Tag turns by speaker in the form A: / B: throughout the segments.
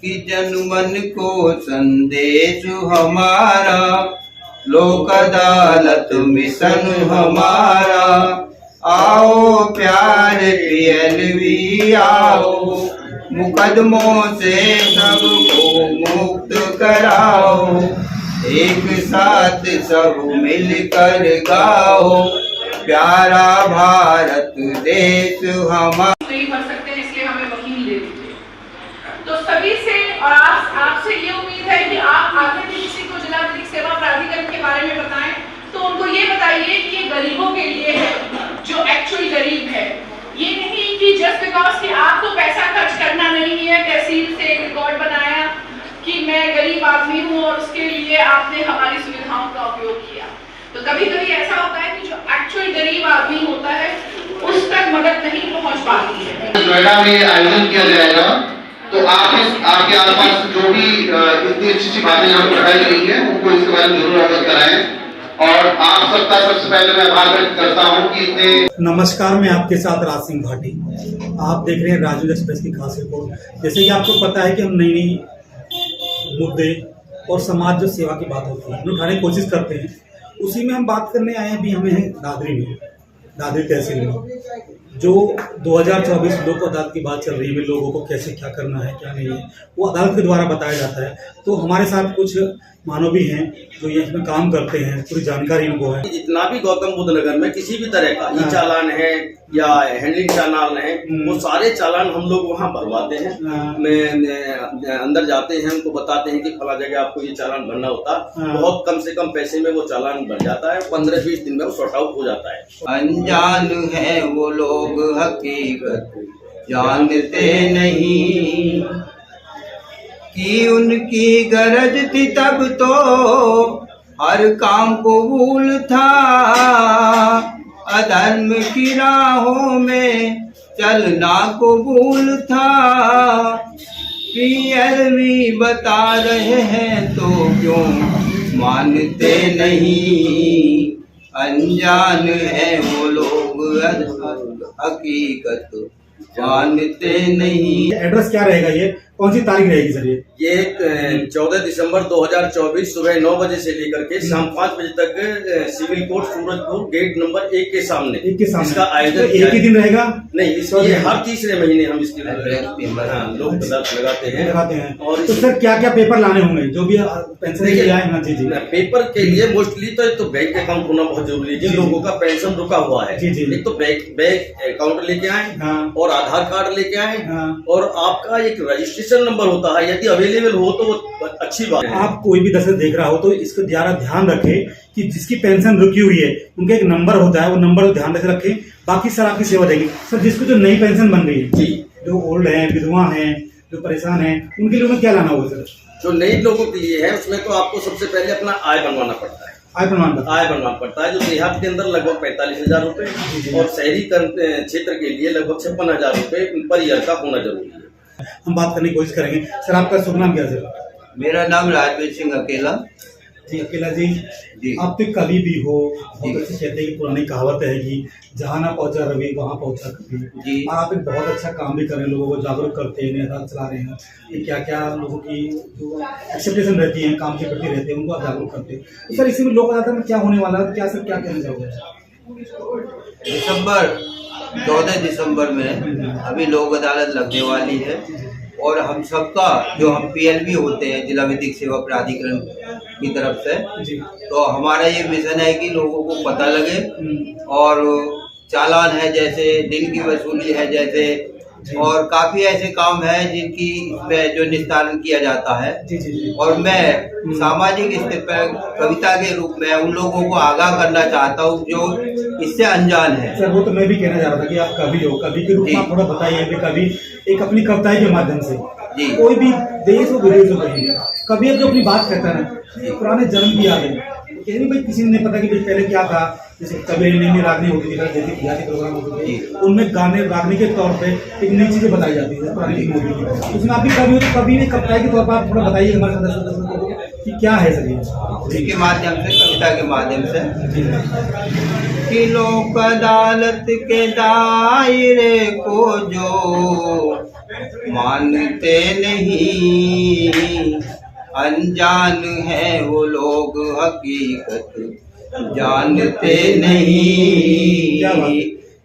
A: कि जन मन को संदेश हमारा, लोक अदालत मिशन हमारा। आओ प्यार पीएलवी आओ, मुकदमों से सबको मुक्त कराओ, एक साथ सब मिलकर गाओ, प्यारा भारत देश हमारा।
B: नहीं भर सकते हैं, इसलिए हमें वकील ले लीजिए। तो सभी से और आपसे ये उम्मीद है कि आप आगे भी किसी को जिला विधिक सेवा प्राधिकरण के बारे में बताएं, तो उनको ये बताइए कि ये गरीबों के लिए है, जो एक्चुअल गरीब है। ये नहीं कि जस्ट बिकॉज कि आपको पैसा खर्च करना नहीं है, तहसील से एक रिकॉर्ड बनाया कि मैं गरीब आदमी हूँ और उसके लिए आपने हमारी सुविधाओं का उपयोग किया। तो कभी कभी ऐसा होता है कि जो एक्चुअल गरीब आदमी होता है उस तक मदद नहीं पहुंच पाती है।
C: नोएडा में आयोजन किया जाएगा, तो आपके आसपास जो भी इतनी अच्छी बातें यहाँ बताई गई है उनको इसके बारे में जरूर अवगत कराएं। और आप सबका सबसे पहले मैं आभार व्यक्त करता हूँ कि इतने।
D: नमस्कार, मैं आपके साथ राज सिंह भाटी। आप देख रहे हैं राजू एक्सप्रेस की खास रिपोर्ट। जैसे कि आपको पता है कि हम नई नई मुद्दे और समाज जो सेवा की बात होती है उठाने की कोशिश करते हैं, उसी में हम बात करने आए हैं। अभी हमें है दादरी तहसील में जो 2024 लोक अदालत की बात चल रही है, लोगों को कैसे क्या करना है क्या नहीं है वो अदालत के द्वारा बताया जाता है। तो हमारे साथ कुछ मानव भी हैं जो ये इसमें काम करते हैं, पूरी जानकारी इनको है।
E: जितना भी गौतम बुद्ध नगर में किसी भी तरह का ई चालान है या हैंडलिंग चालान है, वो सारे चालान हम लोग वहाँ भरवाते हैं। अंदर जाते हैं, उनको बताते हैं कि फला जगह आपको ये चालान भरना होता है। बहुत कम से कम पैसे में वो चालान भर जाता है, 15-20 दिन में वो सॉर्ट आउट हो जाता है।
A: अनजान है वो लोग हकीकत जानते नहीं, कि उनकी गरज थी तब तो हर काम कबूल था, अधर्म की राहों में चलना कबूल था। पीएलवी बता रहे हैं तो क्यों मानते नहीं, अनजान है वो लोग हकीकत जानते नहीं।
D: एड्रेस क्या रहेगा, ये कौन सी तारीख रहेगी सर?
E: ये 14 दिसंबर 2024 सुबह 9 बजे से लेकर के शाम 5 बजे तक civil court Surajpur gate number 1 के सामने इसका आयोजन। तो
D: एक ही दिन रहेगा?
E: नहीं, ये हर तीसरे महीने हम इसकी लोक अदालत लगाते हैं। और
D: तो सर क्या क्या पेपर लाने होंगे जो भी पेंशन के लिए आए? जी जी।
E: पेपर के लिए मोस्टली तो बैंक अकाउंट होना बहुत जरूरी है। जिन लोगों का पेंशन रुका हुआ है, एक तो बैंक अकाउंट लेके आए और आधार कार्ड लेके आए, और आपका एक रजिस्ट्रेशन नंबर होता है, यदि अवेलेबल हो तो वो अच्छी बात है।
D: आप कोई भी दर्शक देख रहा हो तो इसको ध्यान रखें कि जिसकी पेंशन रुकी हुई है उनका एक नंबर होता है, वो नंबर ध्यान रखें। बाकी सर आपकी सेवा देंगे। सर जिसको जो नई पेंशन बन गई है जी, जो ओल्ड है, विधवा है, जो परेशान है, उनके लिए उन्हें क्या लाना होगा सर? जो
E: नए लोगों के लिए है उसमें तो आपको सबसे पहले अपना आय बनवाना पड़ता है। आय बनवाना पड़ता है, जो देहात के अंदर लगभग 45,000 रुपए और शहरी क्षेत्र के लिए लगभग 56,000 रुपए पर ईयर का होना जरूरी है।
D: हम बात करने की कोशिश करेंगे। सर आपका शुभ नाम क्या है सर?
A: मेरा नाम राजवीर सिंह अकेला
D: जी। अकेला जी, आप तो कभी भी हो, बहुत अच्छे कहते हैं कि पुरानी कहावत है कि जहाँ ना पहुंचा रवि वहाँ पहुंचा कभी जी। और आप एक बहुत अच्छा काम भी कर रहे हैं, लोगों को जागरूक करते हैं, नियंत्रण चला रहे हैं कि क्या क्या लोगों की जो एक्सेप्टेशन रहती है, काम के प्रति रहते हैं, उनको आप जागरूक करते हैं। तो सर इसी में लोक अदालत में क्या होने वाला है, क्या सर क्या कहना चाहोगे?
A: 14 दिसंबर में अभी लोक अदालत लगने वाली है, और हम सबका जो हम पीएलवी होते हैं जिला विधिक सेवा प्राधिकरण की तरफ से, तो हमारा ये मिशन है कि लोगों को पता लगे। और चालान है, जैसे दिन की वसूली है जैसे, और काफी ऐसे काम है जिनकी इसमें जो निस्तारण किया जाता है। और मैं सामाजिक स्तर पर कविता के रूप में उन लोगों को आगाह करना चाहता हूँ जो इससे अनजान है।
D: सर वो तो मैं भी कहना चाह रहा था कि आप कवि हो, कवि के रूप में थोड़ा बताइए। कवि एक अपनी कविताएं के माध्यम से कोई भी देश हो विदेश हो कहीं कभी अब जो अपनी बात कहता है ना, पुराने जन्म की याद है, कहीं भाई किसी ने पता कि भाई पहले क्या था। जैसे कभी नई रागनी होती थी, जैसे बिहारी प्रोग्राम होते थे, उनमें गाने के तौर पे एक नई चीजें बताई जाती है पुरानी मूवी की। उसमें आप भी कभी हो तो कभी भी कविता के तौर पर आप थोड़ा बताइए हमारे सदस्य को कि क्या है सर ये
A: के माध्यम से, कविता के माध्यम से। कि लोक अदालत के दायरे को जो मानते नहीं, अनजान है वो लोग हकीकत जानते नहीं।
D: क्या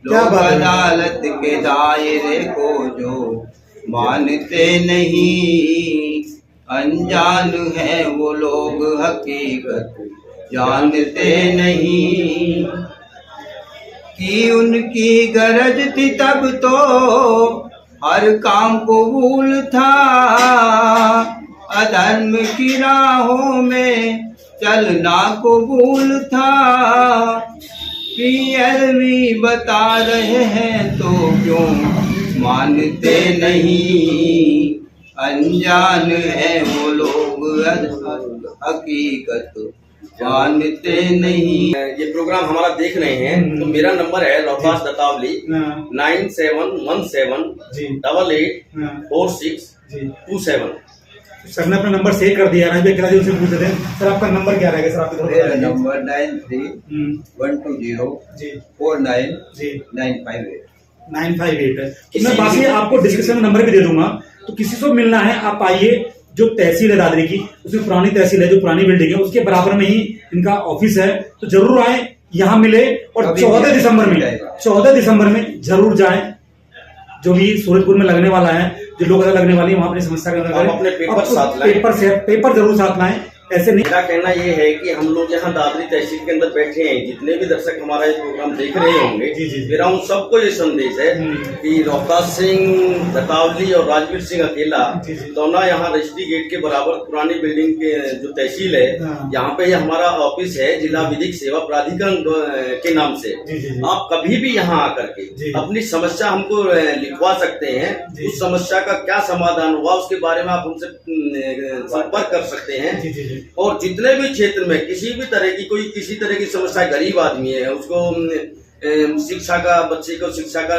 A: लोग
D: बात है?
A: अदालत के दायरे को जो मानते नहीं, अनजान है वो लोग हकीकत जानते नहीं। कि उनकी गरज थी तब तो हर काम कबूल था, अधर्म की राहों में चलना कबूल था। पीएलवी बता रहे हैं तो क्यों मानते नहीं, अनजान है वो लोग हकीकत जानते नहीं।
E: ये प्रोग्राम हमारा देख रहे हैं तो मेरा नंबर है रोहतास दतावली 9717
D: जी
E: 884627।
D: सर ने अपना नंबर सेव कर दिया। राजवीर किला जी उनसे पूछ रहे हैं सर आपका नंबर क्या रहेगा? सर आपके
A: मेरा नंबर 9312049958।
D: जी 958 है।
E: किसी
D: मैं बाकी
E: भी-
D: आपको डिस्क्रिप्शन में नंबर भी दे दूंगा, तो किसी से मिलना है आप आइए। जो तहसील है दादरी की, उसमें पुरानी तहसील है, जो पुरानी बिल्डिंग है उसके बराबर में ही इनका ऑफिस है, तो जरूर आए, यहाँ मिले। और
A: कभी
D: 14
A: भी
D: दिसंबर में
A: जाएगा।
D: 14 दिसंबर में जरूर जाए, जो भी सूरजपुर में लगने वाला है, जो लोग लगने वाली है वहां अपनी समस्या का
E: आप अपने पेपर साथ लाएं।
D: पेपर जरूर साथ लाएं। ऐसे नहीं
E: मेरा कहना ये है कि हम लोग यहाँ दादरी तहसील के अंदर बैठे हैं, जितने भी दर्शक हमारा ये प्रोग्राम देख रहे होंगे,
D: जी, जी।
E: मेरा उन सबको ये संदेश है कि रोहतास सिंह दतावली और राजवीर सिंह अकेला
D: जी, जी।
E: दोनों यहाँ रजिस्ट्री गेट के बराबर पुरानी बिल्डिंग के जो तहसील है,
D: हाँ।
E: यहाँ पे हमारा ऑफिस है जिला विधिक सेवा प्राधिकरण के नाम से।
D: जी, जी, जी।
E: आप कभी भी यहाँ आकर
D: जी।
E: के अपनी समस्या हमको लिखवा सकते हैं।
D: जी।
E: उस समस्या का क्या समाधान हुआ उसके बारे में आप हमसे संपर्क कर सकते हैं।
D: जी जी जी
E: और जितने भी क्षेत्र में किसी भी तरह की कोई किसी तरह की समस्या, गरीब आदमी है उसको शिक्षा का, बच्चे को शिक्षा का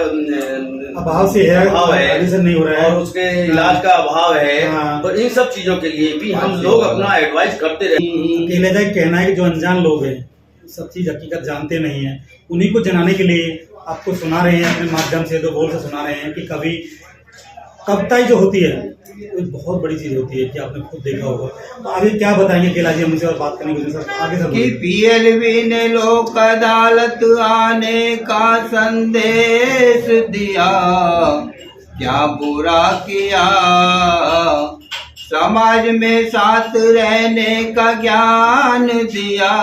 D: अभाव से है,
E: अभाव है,
D: एडमिशन नहीं हो रहा है,
E: और उसके इलाज का अभाव है,
D: हाँ।
E: तो इन सब चीजों के लिए भी हम लोग अपना एडवाइस करते रहते हैं।
D: अकेले का कहना है कि जो अनजान लोग हैं, सब चीज हकीकत जानते नहीं है, उन्हीं को जनाने के लिए आपको सुना रहे हैं, अपने माध्यम से, दो बोल से सुना रहे हैं कि कभी कविताएं जो होती है वो बहुत बड़ी चीज होती है, कि आपने खुद देखा होगा। तो आगे क्या बताएंगे केला जी हमसे, और बात करने की सर आगे सर
A: कि पीएलवी ने लोक अदालत आने का संदेश दिया, क्या बुरा किया, समाज में साथ रहने का ज्ञान दिया,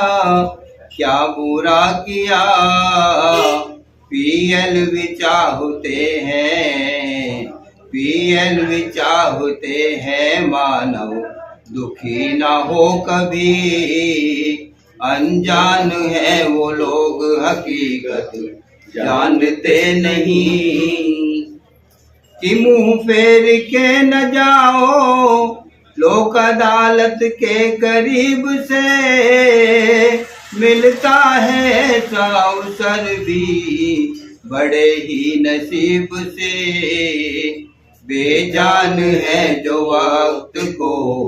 A: क्या बुरा किया। पीएलवी चाहते हैं, पीएलवी चाहते हैं मानव दुखी ना हो कभी, अनजान है वो लोग हकीकत जानते नहीं। कि मुंह फेर के न जाओ लोक अदालत के करीब से, मिलता है अवसर भी बड़े ही नसीब से। बेजान है जो वक्त को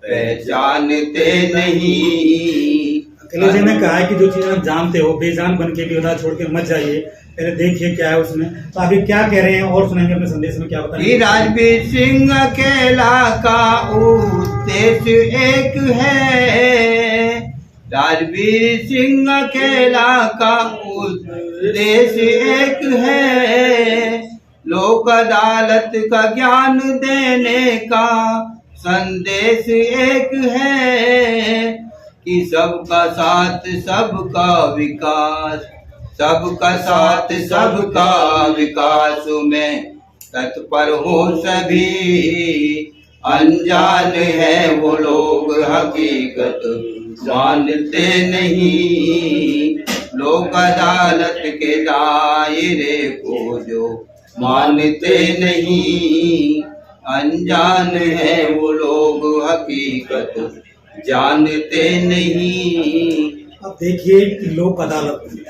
A: पहचानते नहीं।
D: अकेले जी ने कहा है कि जो चीज आप जानते हो, बेजान बन के भी उधर छोड़ के मत जाइए, पहले देखिए क्या है उसमें। तो आगे क्या कह रहे हैं और सुनेंगे अपने संदेश में, क्या बताएंगे?
A: राजवीर सिंह अकेला का उद्देश्य एक है, राजवीर सिंह अकेला का उद्देश्य एक है, लोक अदालत का ज्ञान देने का संदेश एक है। कि सबका साथ सबका विकास, सबका साथ सबका विकास में तत्पर हो सभी, अनजान है वो लोग हकीकत जानते नहीं। लोक अदालत के दायरे को जो मानते नहीं, अनजान है वो लोग हकीकत जानते नहीं।
D: अब देखिए कि लोक अदालत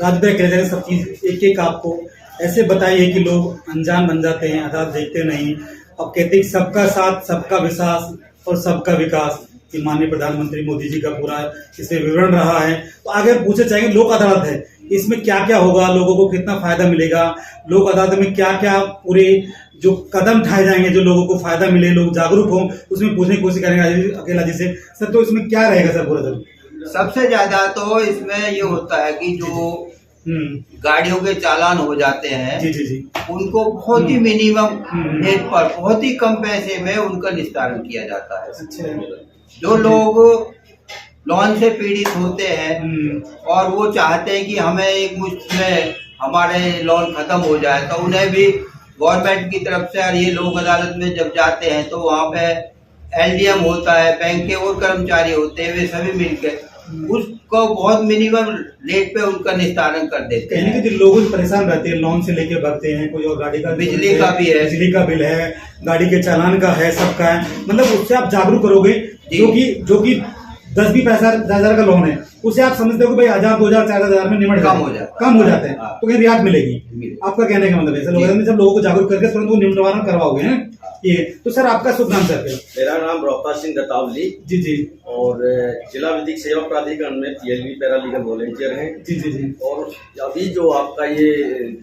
D: राजवीर कह रहे हैं, सब चीज एक एक आपको ऐसे बताइए कि लोग अनजान बन जाते हैं, अदालत देखते नहीं। अब कहते हैं सबका साथ सबका विकास और सबका विकास, कि माननीय प्रधानमंत्री मोदी जी का पूरा इसमें विवरण रहा है। तो आगे पूछे चाहेंगे लोक अदालत है, इसमें क्या क्या होगा, लोगों को कितना फायदा मिलेगा, लोक अदालत में क्या क्या पूरे जो कदम उठाए जाएंगे, जो लोगों को फायदा मिले, लोग जागरूक हों, उसमें पूछने की कोशिश करेंगे अकेला जी से सर। तो इसमें क्या रहेगा सर पूरा सर?
A: सबसे ज्यादा तो इसमें ये होता है कि जो गाड़ियों के चालान हो जाते हैं,
D: जी जी जी,
A: उनको बहुत ही मिनिमम रेट पर बहुत ही कम पैसे में उनका निस्तारण किया जाता है।
D: अच्छा,
A: जो लोग लोन से पीड़ित होते हैं और वो चाहते हैं कि हमें एक मुश्त में हमारे लोन खत्म हो जाए, तो उन्हें भी गवर्नमेंट की तरफ से, और ये लोक अदालत में जब जाते हैं तो वहाँ पे LDM होता है, बैंक के और कर्मचारी होते हैं, वे सभी मिलकर उसको बहुत मिनिमम रेट पे उनका निस्तारण कर देते हैं।
D: यानी कि जो लोग परेशान रहते हैं, लोन से लेके भरते हैं, कोई और गाड़ी का
A: बिजली का भी है,
D: बिजली का बिल है, गाड़ी के चालान का है, सबका है, मतलब उससे आप जागरूक करोगे। जो कि 10-20 का लोन है, उसे आप समझते हो कि भाई 1000, 2000, 4000 में निमट
A: कम हो जाता है,
D: तो कहीं रियायत मिलेगी। आपका कहने का मतलब है सर, जब लोगों को जागरूक करके तुरंत वो निवारण करवाओगे हैं ये। तो सर आपका शुभ नाम सर?
E: मेरा नाम रोहता सिंह दतावली
D: जी जी,
E: और जिला विधिक सेवा प्राधिकरण में PLV पैरालीगल वॉलंटियर हैं
D: जी जी जी।
E: और अभी जो आपका ये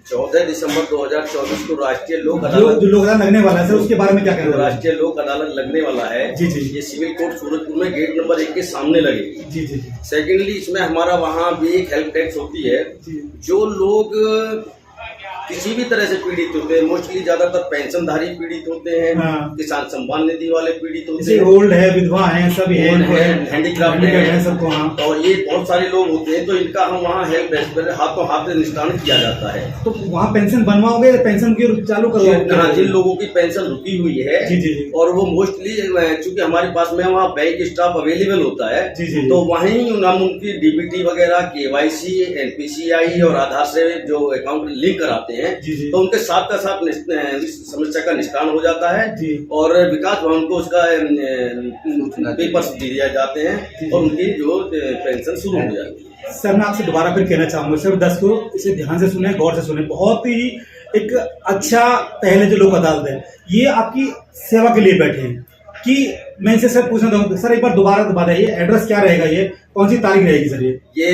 E: 14 दिसंबर 2024 को राष्ट्रीय लोक अदालत
D: जो लोक अदालत लगने वाला है सर, उसके बारे में क्या कहना है?
E: राष्ट्रीय लोक अदालत लगने वाला है
D: जी जी,
E: ये सिविल कोर्ट सूरजपुर में गेट नंबर 1 के सामने लगेगी।
D: जी जी।
E: सेकेंडली इसमें हमारा वहाँ भी एक हेल्प डेस्क होती है। जो लोग किसी भी तरह से पीड़ित होते हैं, मोस्टली ज्यादातर पेंशनधारी पीड़ित होते हैं, किसान सम्मान निधि वाले पीड़ित होते हैं,
D: ओल्ड है, विधवा है, सब
E: हैंडीक्राफ्ट
D: है सबको।
E: और ये बहुत सारे लोग होते हैं, तो इनका हम वहाँ हेल्प डेस्क पर हाथों हाथ निस्तारण किया जाता है।
D: तो वहाँ पेंशन बनवाओगे, पेंशन की चालू करवाओगे?
E: हाँ, जिन लोगों की पेंशन रुकी हुई है
D: जी जी, और
E: वो मोस्टली चूंकि हमारे पास में वहाँ बैंक स्टाफ अवेलेबल होता है
D: जी जी,
E: तो वहीं हम उनकी DBT वगैरह, KYC, NPCI और आधार से जो अकाउंट लिंक कराते हैं, तो उनके साथ का साथ समस्या का निष्ठान हो जाता है और विकास भवन को उसका पेपर्स दिए जाते हैं और उनकी जो पेंशन शुरू हो जाती है।
D: सर मैं आपसे दोबारा फिर कहना चाहूंगा सर, 10 को इसे ध्यान से सुने, गौर से सुने। बहुत ही एक अच्छा पहले जो लोक अदालत है, ये आपकी सेवा के लिए बैठे हैं कि मैं इनसे सर पूछना चाहूँगा सर, एक बार दोबारा ये एड्रेस क्या रहेगा, ये कौन सी तारीख रहेगी सर?
E: ये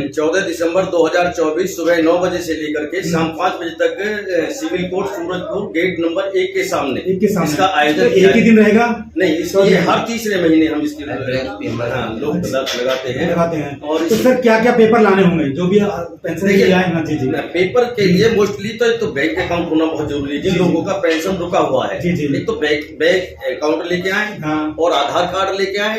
E: 14 दिसंबर 2024 सुबह 9 बजे से लेकर के शाम 5 बजे तक civil court Surajpur gate number 1 के सामने इसका आयोजन
D: एक ही दिन रहेगा?
E: नहीं, ये हर तीसरे महीने हम इसकी लोक अदालत लगाते हैं। और
D: तो सर क्या क्या पेपर लाने होंगे जो भी पेंशन के लिए आए? जी जी,
E: पेपर के लिए मोस्टली तो बैंक अकाउंट होना बहुत जरूरी है। जिन लोगों का पेंशन रुका हुआ है, एक तो बैंक अकाउंट लेके आए और आधार कार्ड लेके आए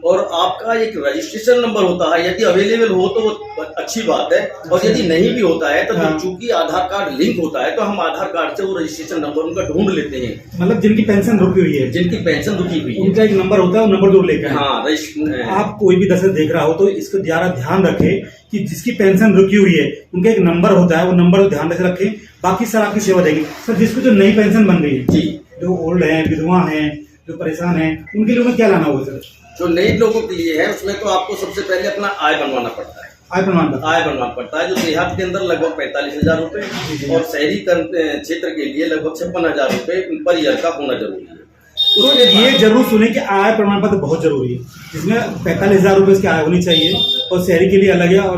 E: और आपका एक रजिस्ट्रेशन नंबर होता है, यदि अवेलेबल हो तो वो अच्छी बात है, और यदि नहीं भी होता है तो चूंकि आधार कार्ड लिंक होता है तो हम आधार कार्ड से वो रजिस्ट्रेशन नंबर उनका ढूंढ लेते हैं।
D: मतलब जिनकी पेंशन रुकी हुई है,
E: जिनकी पेंशन रुकी हुई है,
D: उनका एक नंबर होता है, वो नंबर जरूर लेकर
E: हाँ।
D: आप कोई भी दर्शक देख रहा हो तो इसको ध्यान रखे कि जिसकी पेंशन रुकी हुई है उनका एक नंबर होता है, वो नंबर ध्यान से रखें। बाकी सर आपकी सेवा देंगे। सर जिसको जो नई पेंशन बन रही है जी, जो ओल्ड है, विधवा है, जो परेशान है, उनके लिए क्या लाना होगा सर? जो
E: नए लोगों के लिए है उसमें तो आपको सबसे पहले अपना आय बनवाना पड़ता है, आय बनवाना पड़ता है, जो देहात के अंदर लगभग 45,000 रुपए और शहरी क्षेत्र के लिए लगभग 56,000 रुपए पर ईयर का होना जरूरी है।
D: तो ये जरूर सुने कि आय प्रमाण पत्र बहुत जरूरी है, जिसमें 45,000 रुपए इसकी आय होनी चाहिए और शहरी के लिए अलग है और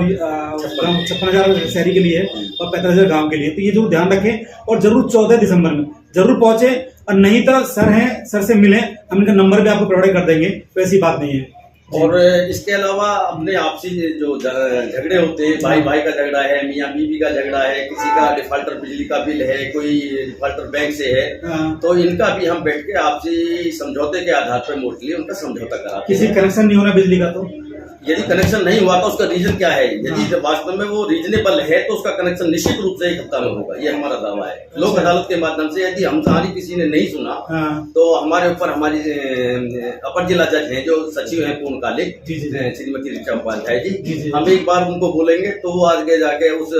D: 56,000 शहरी के लिए है और 45,000 गाँव के लिए। तो ये जरूर ध्यान रखें और जरूर 14 दिसंबर में जरूर पहुंचे, और नहीं तो सर हैं, सर से मिलें, हम इनका नंबर भी आपको प्रोवाइड कर देंगे, तो ऐसी बात नहीं है।
E: और इसके अलावा अपने आपसी जो झगड़े होते हैं, भाई भाई का झगड़ा है, मियाँ बीवी का झगड़ा है, किसी का डिफाल्टर बिजली का बिल है, कोई डिफाल्टर बैंक से है, तो इनका भी हम बैठ के आपसी समझौते के आधार पर मोस्टली उनका समझौता कराते हैं।
D: किसी कनेक्शन नहीं होना बिजली का, तो
E: यदि कनेक्शन नहीं हुआ तो उसका रीजन क्या है, यदि वास्तव में वो रीजनेबल है तो उसका कनेक्शन निश्चित रूप से 1 हफ्ता में होगा, ये हमारा दावा है। लोक अदालत के माध्यम से यदि हमारी किसी ने नहीं सुना तो हमारे ऊपर हमारी अपर जिला जज हैं, जो सचिव हैं पूर्णकालिक, श्रीमती ऋचा उपाध्याय जी, हम एक बार उनको बोलेंगे तो वो आगे जाके उस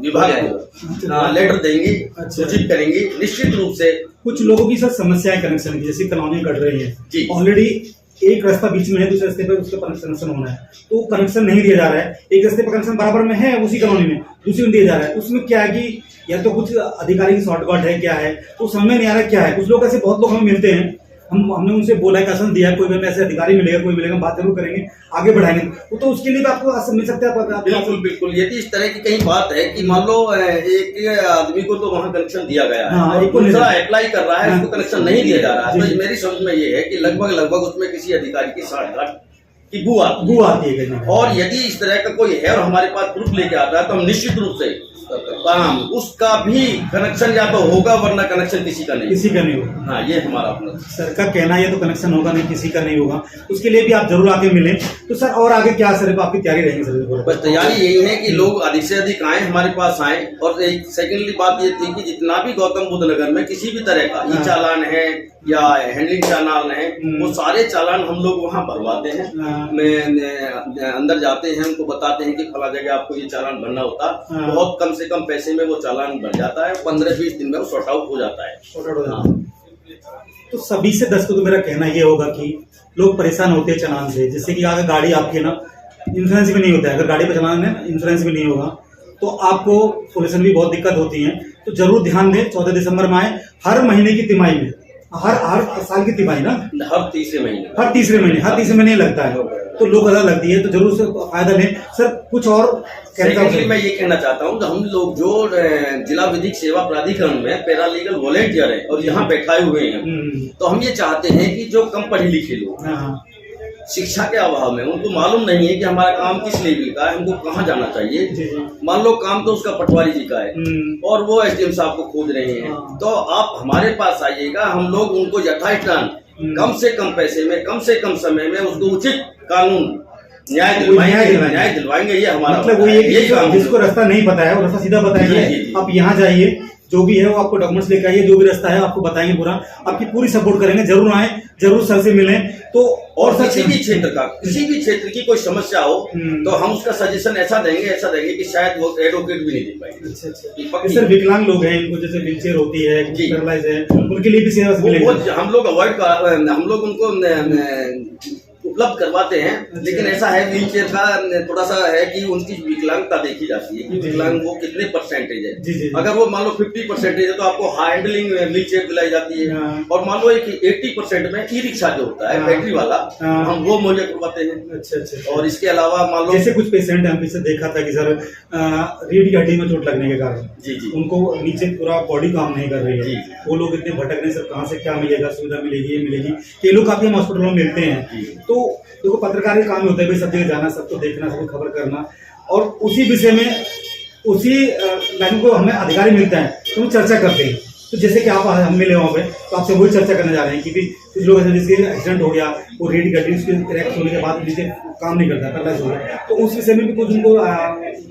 E: विभाग को लेटर देंगी, सूचित करेंगी। निश्चित रूप से
D: कुछ लोगों की सर समस्याएं कनेक्शन की, जैसे कॉलोनी कट रही है, ऑलरेडी एक रास्ता बीच में है, दूसरे रास्ते पे उसका कनेक्शन होना है, तो कनेक्शन नहीं दिया जा रहा है। एक रास्ते पर कनेक्शन बराबर में है उसी कॉलोनी में, दूसरी में दिया जा रहा है। उसमें क्या है कि या तो कुछ अधिकारी की शॉर्टकट है, क्या है तो समझ में नहीं आ रहा है क्या है। कुछ लोग ऐसे बहुत लोग हमें मिलते हैं हमने उनसे बोला है, कसम दिया है, कोई भी हमें ऐसे अधिकारी मिलेगा, कोई मिलेगा, बात जरूर करेंगे, आगे बढ़ाएंगे। वो तो उसके लिए भी आपको आसन मिल सकता है।
E: बिल्कुल बिल्कुल, यदि इस तरह की कहीं बात है कि मान लो एक आदमी को तो वहाँ कनेक्शन दिया गया है, एक दूसरा अप्लाई कर रहा है, उसको कनेक्शन नहीं दिया जा रहा है, तो मेरी समझ में ये है कि लगभग उसमें किसी अधिकारी की साठ की बू आती है। और यदि इस तरह का कोई है और हमारे पास प्रूफ लेके आता है तो हम निश्चित रूप से उसका भी कनेक्शन या तो होगा, वरना कनेक्शन किसी का नहीं
D: होगा।
E: हाँ, ये हमारा अपना
D: सर का कहना है, तो कनेक्शन होगा नहीं, किसी का नहीं होगा, उसके लिए भी आप जरूर आके मिलें। तो सर और आगे क्या सर आपकी तैयारी रहेगी सर?
E: बस तैयारी यही है कि लोग अधिक से अधिक आए, हमारे पास आए। और एक सेकेंडली बात ये थी कि जितना भी गौतम बुद्ध नगर में किसी भी तरह का ई चालान है या हैंडलिंग चालान है, वो सारे चालान हम लोग वहाँ भरवाते हैं। अंदर जाते हैं, उनको बताते हैं कि फला जगह आपको ये चालान भरना होता, बहुत कम से कम पैसे में वो चालान बन जाता है, 15-20 दिन में वो सॉर्ट आउट हो जाता है।
D: तो सभी से 10 को तो मेरा कहना ये होगा कि लोग परेशान होते हैं चालान से, जैसे कि अगर गाड़ी आपकी ना इंश्योरेंस भी नहीं होता है, अगर गाड़ी पर चालान है इंश्योरेंस भी नहीं होगा तो आपको पोल्यूशन भी बहुत दिक्कत होती है। तो जरूर ध्यान दें, 14 दिसंबर में आए, हर महीने की तिमाही में, हर साल की तिमाही ना,
E: हर तीसरे महीने
D: लगता है, तो लोग अदा लगती है, तो जरूर से फायदा लें। सर कुछ और
E: मैं ये कहना चाहता हूँ, हम लोग जो जिला विधिक सेवा प्राधिकरण में पैरालीगल वॉलेंटियर है और यहाँ बैठाए हुए हैं, तो हम ये चाहते हैं कि जो कम पढ़े लिखे लोग, शिक्षा के अभाव में उनको मालूम नहीं है कि हमारा काम किस लेवल का है, हमको कहाँ जाना चाहिए। मान लो काम तो उसका पटवारी जी का है और वो एसडीएम साहब को खोज रहे हैं, तो आप हमारे पास आइएगा, हम लोग उनको यथास्थान कम से कम पैसे में, कम से कम समय में उसको उचित कानून न्याय दिलवाएंगे। ये हमारा
D: मतलब वही है कि जिसको रास्ता नहीं पता है वो रास्ता सीधा बताएंगे। आप यहाँ जाइए, जो भी है वो आपको डॉक्यूमेंट्स लेकर आइए, जो भी रास्ता है आपको बताएंगे, पूरा आपकी पूरी सपोर्ट करेंगे। जरूर आए, जरूर सर से मिलें। तो
E: और किसी भी क्षेत्र की कोई समस्या हो तो हम उसका सजेशन ऐसा देंगे कि शायद वो एडवोकेट भी नहीं दे पाएंगे।
D: सर विकलांग लोग हैं, इनको जैसे व्हीलचेयर होती है, पैरालाइज है, उनके लिए भी सेवा मिलेगी।
E: हम लोग उनको उपलब्ध करवाते हैं, लेकिन ऐसा है व्हीलचेयर का थोड़ा सा है कि उनकी विकलांगता देखी जाती है कि विकलांग वो कितने परसेंटेज है। अगर वो मान लो 50% है तो आपको हैंडलिंग व्हीलचेयर दिलाई जाती है, और मान लो 80% में ई रिक्शा जो होता है बैटरी वाला, हम वो मुहैया करवाते हैं।
D: अच्छा।
E: और इसके अलावा मान लो
D: जैसे कुछ पेशेंट हम पीछे देखा था कि सर रीढ़ की हड्डी में चोट लगने के कारण
E: जी
D: उनको नीचे पूरा बॉडी काम नहीं कर रही है, वो लोग इतने भटक रहे, सर कहाँ से क्या मिलेगा, सुविधा मिलेगी, ये मिलेगी, ये लोग काफी हम हॉस्पिटलों में मिलते हैं। तो देखो पत्रकार काम होता है भाई, सब जगह जाना, सबको देखना, सबको खबर करना, और उसी विषय में उसी लाइन को हमें अधिकारी मिलता है तो हम चर्चा करते हैं। तो जैसे कि आप हम मिले वहाँ पे, तो आपसे वही चर्चा करने जा रहे हैं कि भी कुछ लोग ऐसे जिसके एक्सीडेंट हो गया, वो रीढ़ की हड्डी उसके क्रैक होने के बाद नीचे काम नहीं करता, पैरालाइज हो गया, तो उस विषय में भी कुछ उनको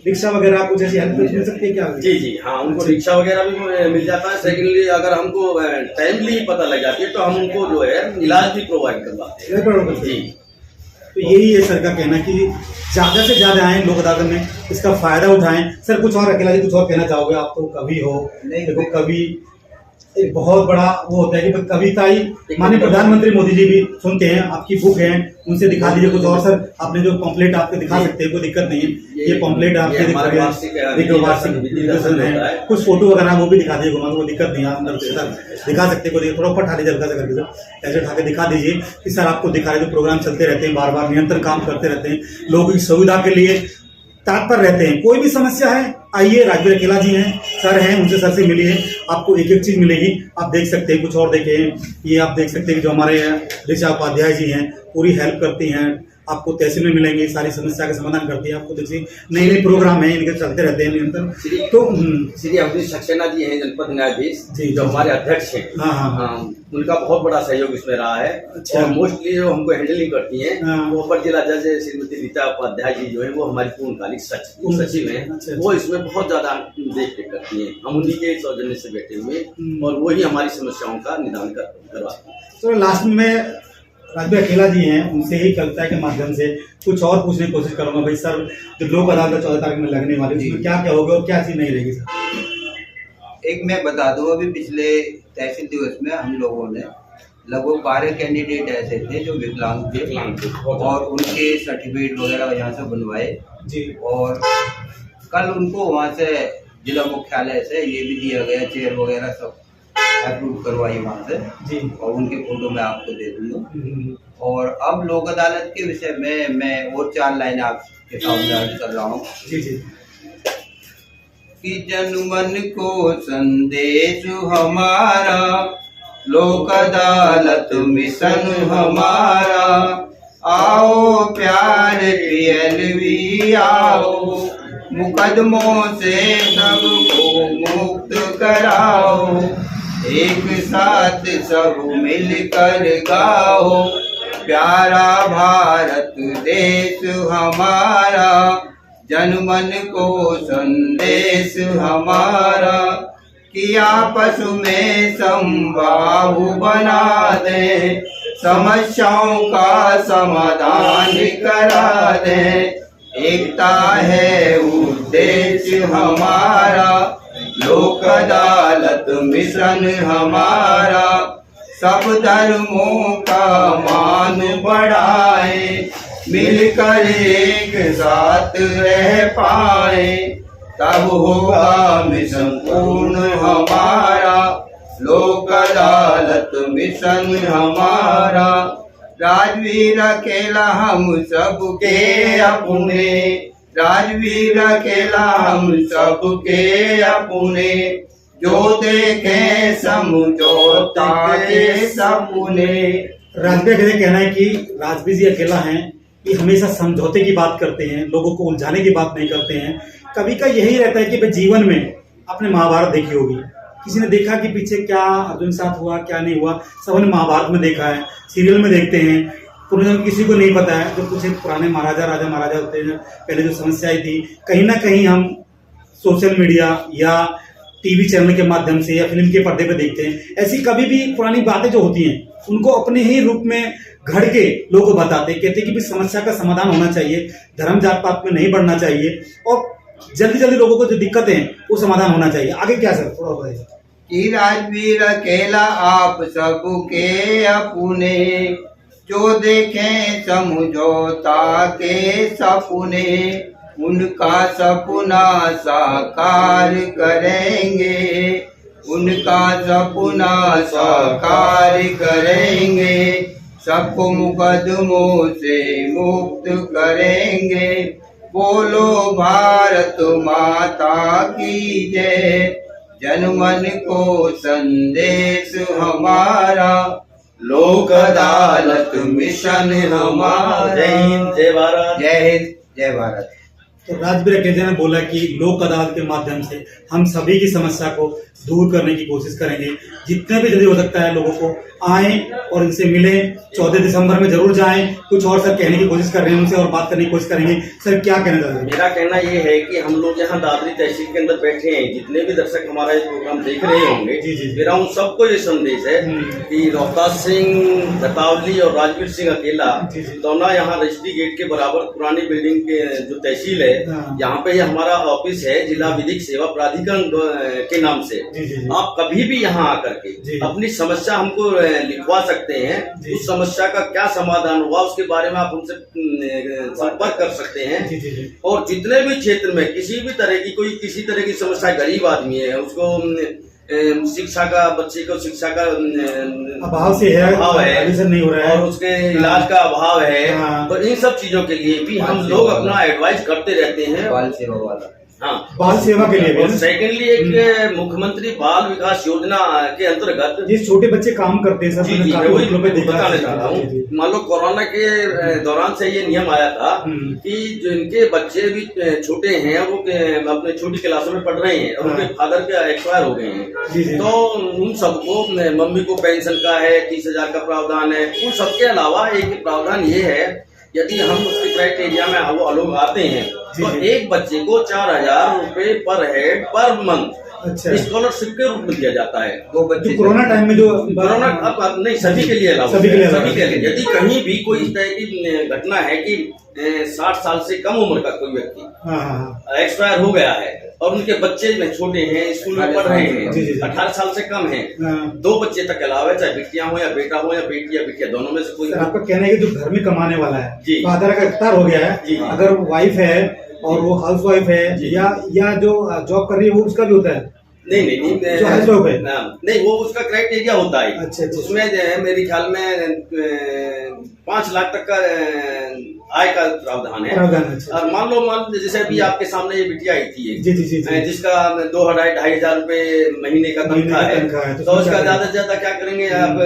D: रिक्शा वगैरह कुछ ऐसी हेल्प मिल सकती है क्या?
E: जी हाँ, उनको रिक्शा वगैरह भी मिल जाता है। सेकेंडली अगर हमको टाइमली पता लग जाती है तो हम उनको जो है इलाज भी प्रोवाइड करवाते हैं। जी,
D: तो यही है सर का कहना कि ज्यादा से ज्यादा आए लोक अदालत में, इसका फायदा उठाएं। सर कुछ और अकेला जी कुछ और कहना चाहोगे? आप तो कवि हो, देखो कवि एक बहुत बड़ा वो होता है कि कविता ही माननीय प्रधानमंत्री मोदी जी भी सुनते हैं, आपकी बुक है, उनसे दिखा दीजिए कुछ और। सर आपने जो पॉम्पलेट आपके दिखा सकते हैं, कोई दिक्कत नहीं है, ये पॉम्पलेट आपके है, कुछ फोटो वगैरह वो भी दिखा दीजिए, कोई दिक्कत नहीं है, अंदर दिखा सकते हैं, थोड़ा ऊपर उठा लीजिए, हल्का सा करके सर ऐसे उठा के दिखा दीजिए कि सर आपको दिखा रहे, जो प्रोग्राम चलते रहते हैं, बार बार निरंतर काम करते रहते हैं, लोगों की सुविधा के लिए तत्पर रहते हैं। कोई भी समस्या है आइए, राजवीर अकेला जी हैं, सर हैं, उनसे सर से मिलिए, आपको एक एक चीज मिलेगी। आप देख सकते हैं, कुछ और देखें, ये आप देख सकते हैं कि जो हमारे ऋचा उपाध्याय जी हैं पूरी हेल्प करती हैं, आपको तहसील में मिलेंगे, सारी समस्या का समाधान करती है। आपको देखिए नए नए प्रोग्राम है, इनके चलते रहते हैं निरंतर। तो
E: श्री अवधेश सक्सेना जी हैं जनपद न्यायाधीश जी, जो हमारे अध्यक्ष हैं,
D: हाँ,
E: उनका बहुत बड़ा सहयोग इसमें रहा है।
D: अच्छा।
E: और मोस्टली जो हमको हैंडलिंग करती हैं, वो अपर जिला जज श्रीमती रीता उपाध्याय जी जो है, वो हमारी पूर्णकालिक सचिव हैं।
D: अच्छा।
E: वो इसमें बहुत ज्यादा देख रेख करती हैं, हम उन्हीं के सौजन्य से बैठे हुए, और वही हमारी समस्याओं का निदान करवाते हैं।
D: तो लास्ट में राजवीर अकेला जी हैं, उनसे ही कविता के माध्यम से कुछ और पूछने की कोशिश करूंगा। भाई सर, जो लोक अदालत 14 तारीख में लगने वाली है, उसमें क्या क्या होगा और क्या चीज नहीं रहेगी सर?
A: एक मैं बता दूं, अभी पिछले तहसील दिवस में हम लोगों ने लगभग 12 कैंडिडेट ऐसे थे जो विकलांग थे, और उनके सर्टिफिकेट वगैरह यहाँ से बनवाए
D: जी।
A: और कल उनको वहाँ से जिला मुख्यालय से ये भी दिया गया, चेयर वगैरह सब अप्रूव करवाई वहाँ से
D: जी।
A: और उनके फोटो मैं आपको दे दूंगा।
D: हम्म।
A: और अब लोक अदालत के विषय में मैं और 4 लाइन आपके सामने अर्ज कर रहा हूँ
D: जी जी।
A: कि जनमन को संदेश हमारा, लोक अदालत मिशन हमारा, आओ प्यार PLV आओ, मुकदमों से सबको मुक्त कराओ, एक साथ सब मिलकर गाओ, प्यारा भारत देश हमारा, जनमन को संदेश हमारा, कि आपस में समभाव बना दे, समस्याओं का समाधान करा दे, एकता है उद्देश्य हमारा, लोक अदालत मिशन हमारा, सब धर्मों का मान बढ़ाए, मिलकर एक साथ रह पाए, तब होगा मिशन पूर्ण हमारा, लोक अदालत मिशन हमारा, राजवीर अकेला हम सबके अपने, राजवीर अकेला हम सबके अपने, जो देखे समझौता के सपने।
D: राजवीर का ये कहना है कि राजवीर जी अकेला हैं, कि हमेशा समझौते की बात करते हैं, लोगों को उलझाने की बात नहीं करते हैं। कवि का यही रहता है कि भाई जीवन में आपने महाभारत देखी होगी, किसी ने देखा कि पीछे क्या अर्जुन के साथ हुआ क्या नहीं हुआ, सबने महाभारत में देखा है, सीरियल में देखते हैं। पुराने किसी को नहीं पता है, जो कुछ पुराने राजा महाराजा होते हैं, पहले जो समस्याएं थी, कहीं ना कहीं हम सोशल मीडिया या टीवी चैनल के माध्यम से या फिल्म के पर्दे पे देखते हैं। ऐसी कभी भी पुरानी बातें जो होती हैं उनको अपने ही रूप में घड़ के लोगों को बताते, कहते कि समस्या का समाधान होना चाहिए, धर्म जात पात में नहीं बढ़ना चाहिए, और जल्दी जल्दी लोगों को जो दिक्कतें हैं वो समाधान होना चाहिए। आगे क्या सर थोड़ा बताइए।
A: कि राजवीर अकेला आप सबके अपने, जो देखें समझौता के सपने, उनका सपना साकार करेंगे, उनका सपना साकार करेंगे, सबको मुकदमों से मुक्त करेंगे, बोलो भारत माता की जय, जनमन को संदेश हमारा, लोक अदालत मिशन हमारा।
E: जय हिंद, जय भारत।
A: जय हिंद, जय भारत।
D: तो राजवीर अकेले ने बोला कि लोक अदालत के माध्यम से हम सभी की समस्या को दूर करने की कोशिश करेंगे, जितने भी जल्दी हो सकता है लोगों को आए और इनसे मिलें। 14 दिसंबर में जरूर जाएं। कुछ और सर कहने की कोशिश कर रहे हैं उनसे और बात करने की कोशिश करेंगे। सर क्या कहना चाहते हैं?
E: मेरा कहना ये है कि हम लोग यहाँ दादरी तहसील के अंदर बैठे हैं, जितने भी दर्शक हमारा ये प्रोग्राम देख रहे होंगे, मेरा उन सबको ये संदेश है कि रोहतास सिंह दतावली और राजवीर सिंह अकेला दोनों यहाँ रजिस्ट्री गेट के बराबर पुरानी बिल्डिंग के जो तहसील है, यहाँ पे हमारा ऑफिस है जिला विधिक सेवा प्राधिकरण के नाम से। आप कभी भी यहाँ आकर के अपनी समस्या हमको लिखवा सकते हैं। उस समस्या का क्या समाधान हुआ उसके बारे में आप हमसे संपर्क कर सकते हैं। और जितने भी क्षेत्र में किसी भी तरह की कोई किसी तरह की समस्या, गरीब आदमी है उसको शिक्षा का, बच्चे को शिक्षा का
D: अभाव से है,
E: अभाव है,
D: एडमिशन नहीं हो रहा है,
E: और उसके इलाज का अभाव है, तो इन सब चीजों के लिए भी हम लोग अपना एडवाइस करते रहते हैं।
A: बाल सेवा वाला,
E: हाँ,
D: बाल सेवा के लिए।
E: और सेकेंडली एक मुख्यमंत्री बाल विकास योजना के अंतर्गत
D: जिस छोटे बच्चे काम करते हैं
E: जी जी मैं वही बताने जा रहा हूँ। मान लो कोरोना के दौरान से ये नियम आया था कि जो इनके बच्चे भी छोटे हैं, वो अपने छोटी क्लासों में पढ़ रहे हैं और उनके फादर के एक्सपायर हो गए हैं, तो उन सबको मम्मी को पेंशन का है 30,000 का प्रावधान है। उन सबके अलावा एक प्रावधान ये है, यदि हम उसके क्राइटेरिया में वो लोग आते हैं तो एक बच्चे को 4,000 रुपए पर हेड पर मंथ स्कॉलरशिप के रूप में दिया जाता है।
A: 2 बच्चे
D: कोरोना टाइम में जो
E: कोरोना अब नहीं, सभी के लिए अलाउ, सभी के लिए। यदि कहीं भी कोई इस तरह की घटना है कि 60 साल से कम उम्र का कोई व्यक्ति एक्सपायर हो गया है और उनके बच्चे में छोटे हैं, स्कूल में पढ़ रहे हैं, 18 साल से कम है, 2 बच्चे तक अलावा, चाहे बेटियां हो या बेटा हो या बेटी या बेटिया, दोनों में से कोई।
D: आपका कहना है कि जो घर में कमाने वाला है, फादर का एक्सपायर हो गया है, अगर वाइफ है और वो हाउस वाइफ है या जो जॉब कर रही है वो उसका भी होता है?
E: नहीं
D: जो है लोग है।
E: नहीं, वो उसका क्राइटेरिया होता है।
D: अच्छा।
E: उसमें जो है मेरे ख्याल में 5 लाख तक का आय का प्रावधान है।
D: अच्छा।
E: और मान लो जैसे अभी आपके सामने ये बिटिया आई थी
D: जी जी जी,
E: जिसका 2,500 रुपए महीने का तनख्वाह है, तो उसका ज्यादा से ज्यादा क्या करेंगे आप,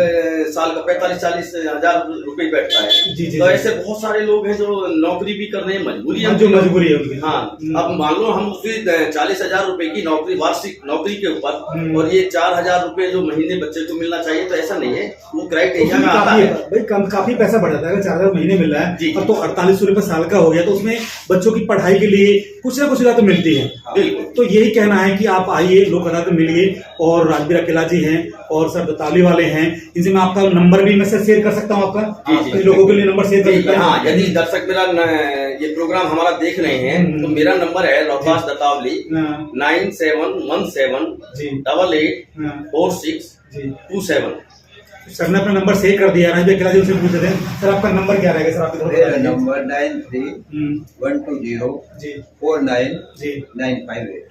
E: साल का 45-40 हजार रुपए बैठता है।
D: जी,
E: तो ऐसे बहुत सारे लोग हैं जो नौकरी भी कर रहे हैं, मजबूरी है,
D: जो मजबूरी है उनकी।
E: हाँ, अब मान लो हम उसकी 40,000 रुपए की नौकरी, वार्षिक नौकरी के ऊपर, और ये 4,000 रुपए जो महीने बच्चे को मिलना चाहिए, तो ऐसा नहीं है, वो क्राइटेरिया में आता है।
D: भाई काफी पैसा बढ़ जाता है। अगर 4,000 महीने मिल रहा है और तो 4800 रुपए साल का हो गया, तो उसमें बच्चों की पढ़ाई के लिए कुछ ना कुछ तो मिलती है।
E: बिल्कुल।
D: तो यही कहना है कि आप आइए, लोक अदालत में मिलिए। और राजवीर अकेला जी हैं और सर दतावली वाले हैं, इनसे मैं आपका नंबर भी मैसेज शेयर कर सकता हूँ आपका।
E: जी,
D: लोगों के लिए नंबर शेयर कर सकता हूँ।
E: हाँ, यदि दर्शक मेरा ये प्रोग्राम हमारा देख रहे हैं, तो मेरा नंबर है रोहतास दतावली 9717 884627।
A: सर ने अपना नंबर सेव कर दिया। राजवीर अकेला जी उनसे पूछ रहे हैं, सर आपका नंबर क्या रहेगा? सर आपका
F: मेरा नंबर 9312049958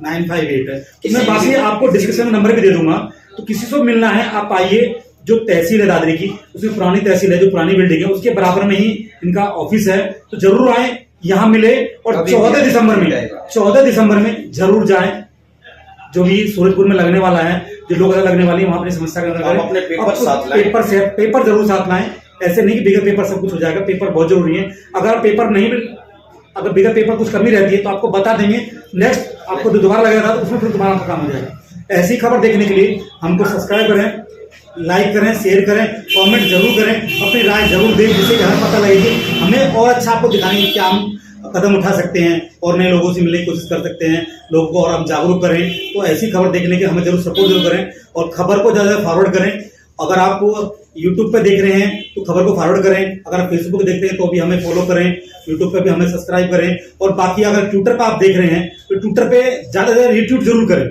A: 958 है। मैं बाकी आपको डिस्क्रिप्शन में नंबर भी दे दूंगा, तो किसी को मिलना है आप आइए। जो तहसील है दादरी की, उसमें पुरानी तहसील है, जो पुरानी बिल्डिंग है, उसके बराबर में ही इनका ऑफिस है। तो जरूर आए, यहाँ मिले। और 14 दिसंबर में जरूर जाए, जो भी सूरजपुर में लगने वाला है, जो लोग लगने वाली है, वहां अपनी समस्या का
E: अपने पेपर साथ लाएं।
A: पेपर जरूर साथ लाएं। ऐसे नहीं कि बिगर पेपर सब कुछ हो जाएगा, पेपर बहुत जरूरी है। अगर बिगर पेपर कुछ कमी रहती है तो आपको बता देंगे, नेक्स्ट आपको दोबारा लगेगा तो उसमें फिर दोबारा आपका काम हो जाएगा। ऐसी खबर देखने के लिए हमको सब्सक्राइब करें, लाइक करें, शेयर करें, कमेंट जरूर करें, अपनी राय जरूर दें, जिससे कि हमें पता लगेगी हमें और अच्छा आपको दिखाने की क्या हम कदम उठा सकते हैं और नए लोगों से मिलने की कोशिश कर सकते हैं, लोगों को और हम जागरूक करें। तो ऐसी खबर देखने के हमें जरूर सपोर्ट जरूर करें और खबर को ज़्यादा फॉरवर्ड करें। अगर आप यूट्यूब पे देख रहे हैं तो खबर को फॉरवर्ड करें, अगर आप फेसबुक देखते हैं तो भी हमें फॉलो करें, यूट्यूब पे भी हमें सब्सक्राइब करें। और बाकी अगर ट्विटर पे आप देख रहे हैं तो ट्विटर पे ज़्यादा से ज़्यादा रीट्वीट जरूर करें,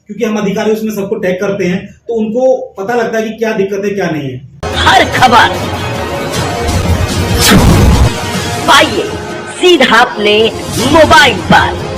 A: क्योंकि हम अधिकारी उसमें सबको टैग करते हैं, तो उनको पता लगता है कि क्या दिक्कत है क्या नहीं है।
G: हर खबर पाइए सीधा अपने मोबाइल पर।